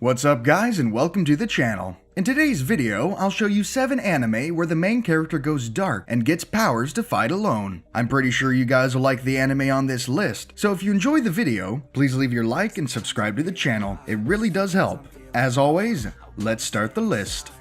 What's up guys, and welcome to the channel. In today's video, I'll show you 7 anime where the main character goes dark and gets powers to fight alone. I'm pretty sure you guys will like the anime on this list, so if you enjoy the video, please leave your like and subscribe to the channel. It really does help. As always, let's start the list.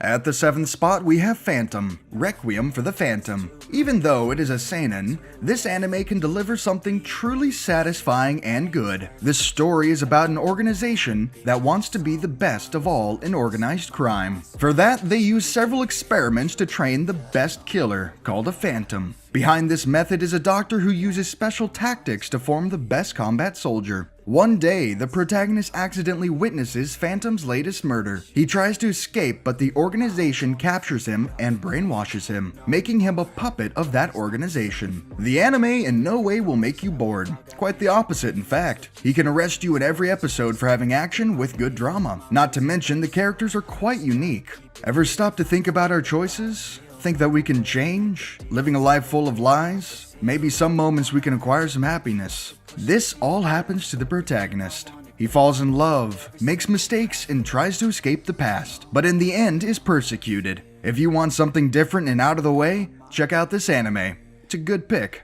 At the 7th spot, we have Phantom, Requiem for the Phantom. Even though it is a seinen, this anime can deliver something truly satisfying and good. This story is about an organization that wants to be the best of all in organized crime. For that, they use several experiments to train the best killer, called a Phantom. Behind this method is a doctor who uses special tactics to form the best combat soldier. One day, the protagonist accidentally witnesses Phantom's latest murder. He tries to escape, but the organization captures him and brainwashes him, making him a puppet of that organization. The anime in no way will make you bored. Quite the opposite, in fact. He can arrest you in every episode for having action with good drama. Not to mention, the characters are quite unique. Ever stop to think about our choices? Think that we can change? Living a life full of lies? Maybe some moments we can acquire some happiness. This all happens to the protagonist. He falls in love, makes mistakes, and tries to escape the past, but in the end is persecuted. If you want something different and out of the way, check out this anime. It's a good pick.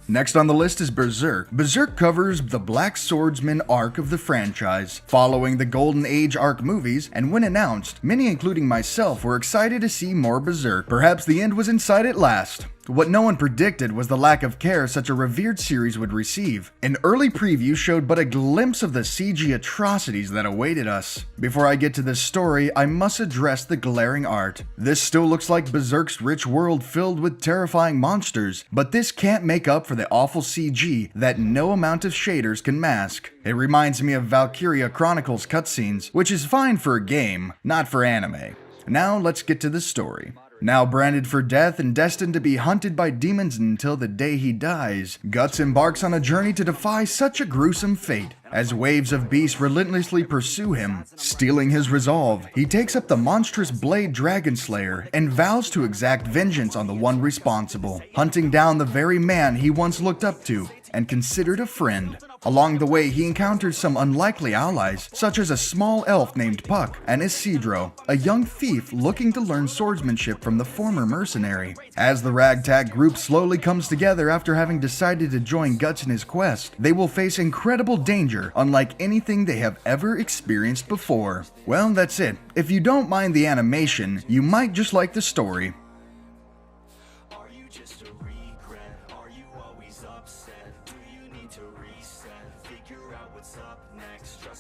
Next on the list is Berserk. Berserk covers the Black Swordsman arc of the franchise, following the Golden Age arc movies, and when announced, many including myself were excited to see more Berserk. Perhaps the end was in sight at last. What no one predicted was the lack of care such a revered series would receive. An early preview showed but a glimpse of the CG atrocities that awaited us. Before I get to this story, I must address the glaring art. This still looks like Berserk's rich world filled with terrifying monsters, but this can't make up for the awful CG that no amount of shaders can mask. It reminds me of Valkyria Chronicles cutscenes, which is fine for a game, not for anime. Now let's get to the story. Now branded for death and destined to be hunted by demons until the day he dies, Guts embarks on a journey to defy such a gruesome fate. As waves of beasts relentlessly pursue him, stealing his resolve, he takes up the monstrous blade Dragon Slayer and vows to exact vengeance on the one responsible, hunting down the very man he once looked up to and considered a friend. Along the way, he encounters some unlikely allies, such as a small elf named Puck and Isidro, a young thief looking to learn swordsmanship from the former mercenary. As the ragtag group slowly comes together after having decided to join Guts in his quest, they will face incredible danger unlike anything they have ever experienced before. Well, that's it. If you don't mind the animation, you might just like the story.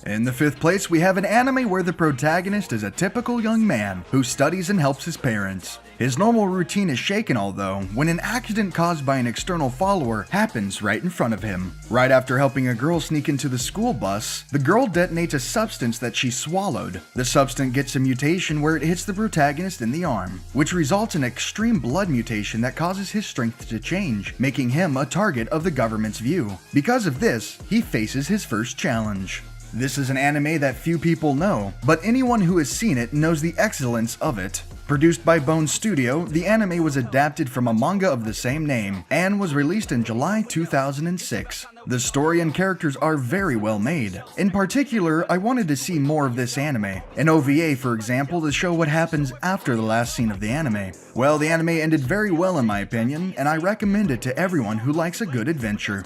In the 5th place, we have an anime where the protagonist is a typical young man who studies and helps his parents. His normal routine is shaken, although, when an accident caused by an external follower happens right in front of him. Right after helping a girl sneak into the school bus, the girl detonates a substance that she swallowed. The substance gets a mutation where it hits the protagonist in the arm, which results in extreme blood mutation that causes his strength to change, making him a target of the government's view. Because of this, he faces his first challenge. This is an anime that few people know, but anyone who has seen it knows the excellence of it. Produced by Bone Studio, the anime was adapted from a manga of the same name and was released in July 2006. The story and characters are very well made. In particular, I wanted to see more of this anime. An OVA, for example, to show what happens after the last scene of the anime. Well, the anime ended very well in my opinion, and I recommend it to everyone who likes a good adventure.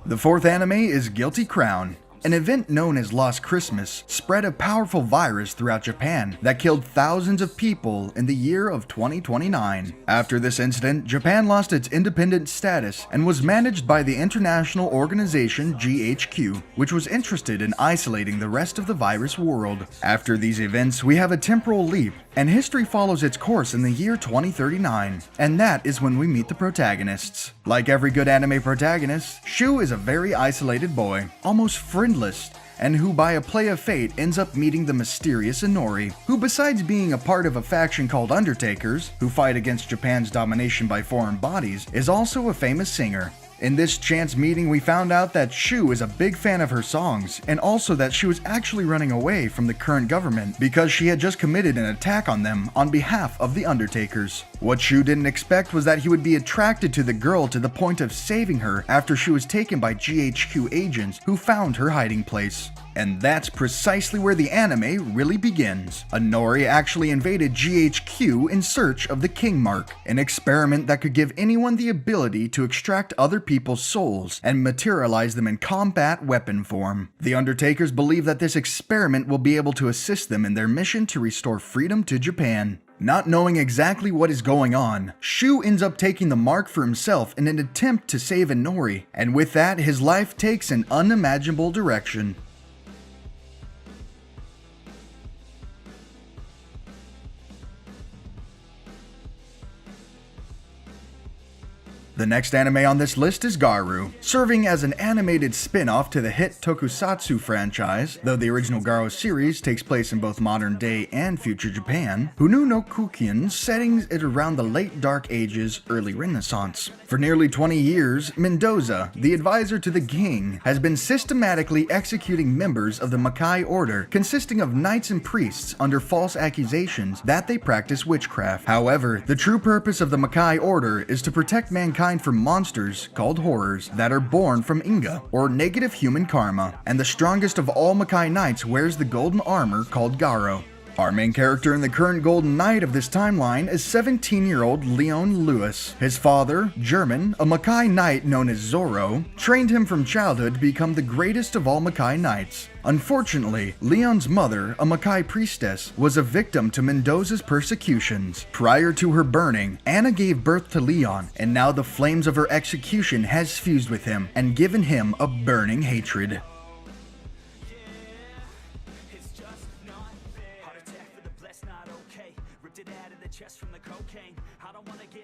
The 4th anime is Guilty Crown. An event known as Lost Christmas spread a powerful virus throughout Japan that killed thousands of people in the year of 2029. After this incident, Japan lost its independent status and was managed by the international organization GHQ, which was interested in isolating the rest of the virus world. After these events, we have a temporal leap and history follows its course in the year 2039, and that is when we meet the protagonists. Like every good anime protagonist, Shu is a very isolated boy, almost friendless, and who by a play of fate ends up meeting the mysterious Inori, who besides being a part of a faction called Undertakers, who fight against Japan's domination by foreign bodies, is also a famous singer. In this chance meeting, we found out that Shu is a big fan of her songs, and also that she was actually running away from the current government because she had just committed an attack on them on behalf of the Undertakers. What Shu didn't expect was that he would be attracted to the girl to the point of saving her after she was taken by GHQ agents who found her hiding place. And that's precisely where the anime really begins. Inori actually invaded GHQ in search of the King Mark, an experiment that could give anyone the ability to extract other people's souls and materialize them in combat weapon form. The Undertakers believe that this experiment will be able to assist them in their mission to restore freedom to Japan. Not knowing exactly what is going on, Shu ends up taking the mark for himself in an attempt to save Inori, and with that, his life takes an unimaginable direction. The next anime on this list is Garou, serving as an animated spin-off to the hit tokusatsu franchise. Though the original Garou series takes place in both modern day and future Japan, Hunu no Kukin settings it around the late Dark Ages, early Renaissance. For nearly 20 years, Mendoza, the advisor to the king, has been systematically executing members of the Makai Order, consisting of knights and priests under false accusations that they practice witchcraft. However, the true purpose of the Makai Order is to protect mankind from monsters called horrors that are born from Inga, or negative human karma, and the strongest of all Makai Knights wears the golden armor called Garo. Our main character in the current Golden Knight of this timeline is 17-year-old Leon Lewis. His father, German, a Makai Knight known as Zoro, trained him from childhood to become the greatest of all Makai Knights. Unfortunately, Leon's mother, a Makai priestess, was a victim to Mendoza's persecutions. Prior to her burning, Anna gave birth to Leon, and now the flames of her execution has fused with him and given him a burning hatred.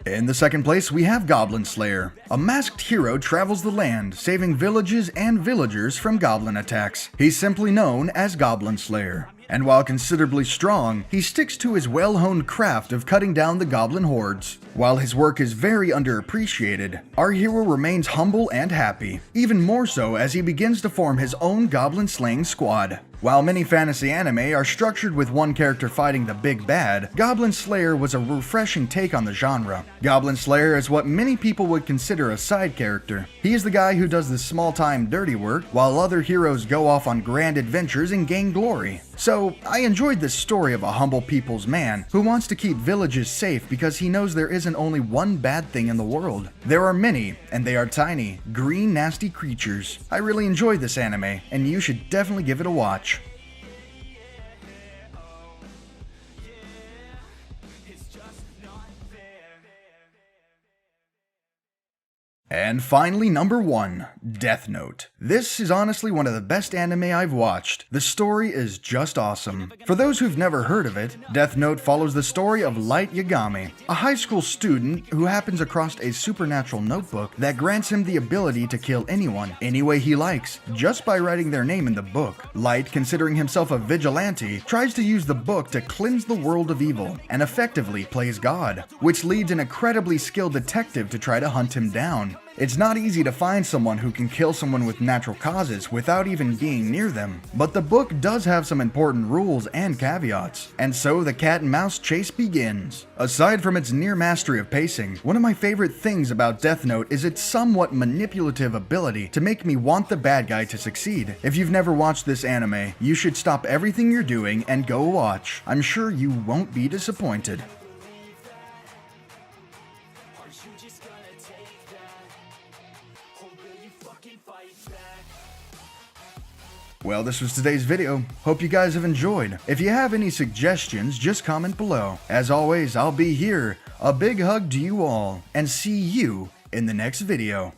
In the second place, we have Goblin Slayer. A masked hero travels the land, saving villages and villagers from goblin attacks. He's simply known as Goblin Slayer. And while considerably strong, he sticks to his well-honed craft of cutting down the goblin hordes. While his work is very underappreciated, our hero remains humble and happy, even more so as he begins to form his own goblin-slaying squad. While many fantasy anime are structured with one character fighting the big bad, Goblin Slayer was a refreshing take on the genre. Goblin Slayer is what many people would consider a side character. He is the guy who does the small-time dirty work, while other heroes go off on grand adventures and gain glory. So, I enjoyed this story of a humble people's man who wants to keep villages safe because he knows there isn't only one bad thing in the world. There are many, and they are tiny, green, nasty creatures. I really enjoyed this anime, and you should definitely give it a watch. And finally, number 1, Death Note. This is honestly one of the best anime I've watched. The story is just awesome. For those who've never heard of it, Death Note follows the story of Light Yagami, a high school student who happens across a supernatural notebook that grants him the ability to kill anyone, any way he likes, just by writing their name in the book. Light, considering himself a vigilante, tries to use the book to cleanse the world of evil, and effectively plays God, which leads an incredibly skilled detective to try to hunt him down. It's not easy to find someone who can kill someone with natural causes without even being near them, but the book does have some important rules and caveats, and so the cat and mouse chase begins. Aside from its near mastery of pacing, one of my favorite things about Death Note is its somewhat manipulative ability to make me want the bad guy to succeed. If you've never watched this anime, you should stop everything you're doing and go watch. I'm sure you won't be disappointed. Well, this was today's video. Hope you guys have enjoyed. If you have any suggestions, just comment below. As always, I'll be here. A big hug to you all, and see you in the next video.